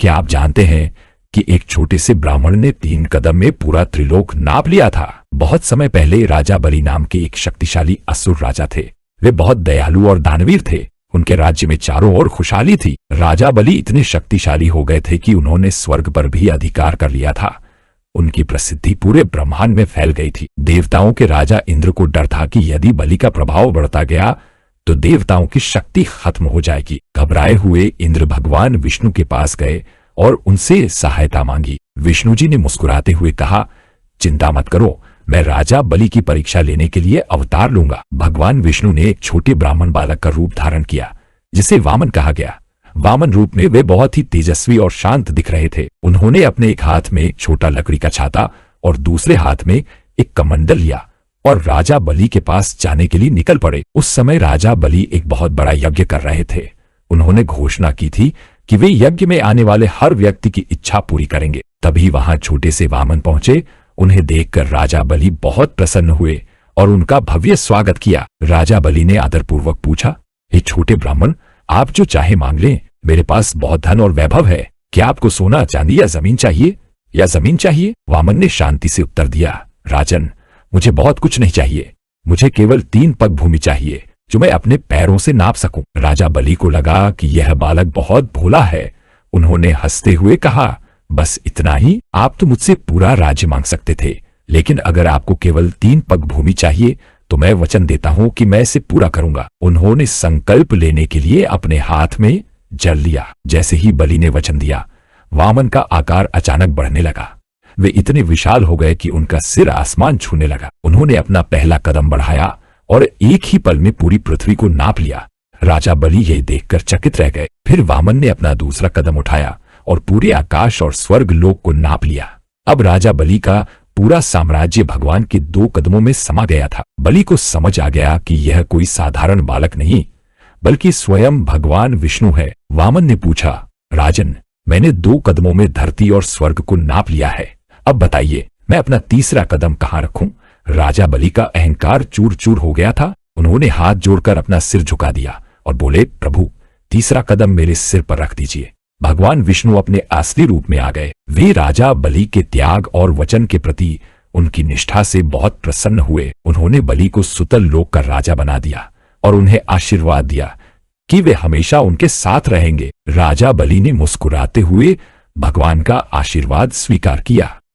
क्या आप जानते हैं कि एक छोटे से ब्राह्मण ने 3 कदम में पूरा त्रिलोक नाप लिया था? बहुत समय पहले राजा बलि नाम के एक शक्तिशाली असुर राजा थे। वे बहुत दयालु और दानवीर थे। उनके राज्य में चारों ओर खुशहाली थी। राजा बलि इतने शक्तिशाली हो गए थे कि उन्होंने स्वर्ग पर भी अधिकार कर लिया था। उनकी प्रसिद्धि पूरे ब्रह्मांड में फैल गई थी। देवताओं के राजा इंद्र को डर था कि यदि बलि का प्रभाव बढ़ता गया तो देवताओं की शक्ति खत्म हो जाएगी। घबराए हुए इंद्र भगवान विष्णु के पास गए और उनसे सहायता मांगी। विष्णु जी ने मुस्कुराते हुए कहा, चिंता मत करो, मैं राजा बलि की परीक्षा लेने के लिए अवतार लूंगा। भगवान विष्णु ने एक छोटे ब्राह्मण बालक का रूप धारण किया, जिसे वामन कहा गया। वामन रूप में वे बहुत ही तेजस्वी और शांत दिख रहे थे। उन्होंने अपने एक हाथ में छोटा लकड़ी का छाता और दूसरे हाथ में एक कमंडल लिया और राजा बलि के पास जाने के लिए निकल पड़े। उस समय राजा बलि एक बहुत बड़ा यज्ञ कर रहे थे। उन्होंने घोषणा की थी कि वे यज्ञ में आने वाले हर व्यक्ति की इच्छा पूरी करेंगे। तभी वहां छोटे से वामन पहुंचे। उन्हें देखकर राजा बलि बहुत प्रसन्न हुए और उनका भव्य स्वागत किया। राजा बलि ने आदरपूर्वक पूछा, हे छोटे ब्राह्मण, आप जो चाहे मांग लें। मेरे पास बहुत धन और वैभव है। क्या आपको सोना चांदी या जमीन चाहिए? वामन ने शांति से उत्तर दिया, राजन, मुझे बहुत कुछ नहीं चाहिए। मुझे केवल 3 पग भूमि चाहिए जो मैं अपने पैरों से नाप सकूं। राजा बलि को लगा कि यह बालक बहुत भोला है। उन्होंने हंसते हुए कहा, बस इतना ही? आप तो मुझसे पूरा राज्य मांग सकते थे, लेकिन अगर आपको केवल 3 पग भूमि चाहिए तो मैं वचन देता हूं कि मैं इसे पूरा करूंगा। उन्होंने संकल्प लेने के लिए अपने हाथ में जल लिया। जैसे ही बलि ने वचन दिया, वामन का आकार अचानक बढ़ने लगा। वे इतने विशाल हो गए कि उनका सिर आसमान छूने लगा। उन्होंने अपना पहला कदम बढ़ाया और एक ही पल में पूरी पृथ्वी को नाप लिया। राजा बलि यह देखकर चकित रह गए। फिर वामन ने अपना दूसरा कदम उठाया और पूरे आकाश और स्वर्ग लोक को नाप लिया। अब राजा बलि का पूरा साम्राज्य भगवान के 2 कदमों में समा गया था। बलि को समझ आ गया कि यह कोई साधारण बालक नहीं, बल्कि स्वयं भगवान विष्णु है। वामन ने पूछा, राजन, मैंने 2 कदमों में धरती और स्वर्ग को नाप लिया है। अब बताइए, मैं अपना तीसरा कदम कहां रखूं? राजा बलि का अहंकार चूर चूर हो गया था। उन्होंने हाथ जोड़कर अपना सिर झुका दिया और बोले, प्रभु, तीसरा कदम मेरे सिर पर रख दीजिए। भगवान विष्णु अपने असली रूप में आ गए। वे राजा बलि के त्याग और वचन के प्रति उनकी निष्ठा से बहुत प्रसन्न हुए। उन्होंने बलि को सुतल लोक का राजा बना दिया और उन्हें आशीर्वाद दिया कि वे हमेशा उनके साथ रहेंगे। राजा बलि ने मुस्कुराते हुए भगवान का आशीर्वाद स्वीकार किया।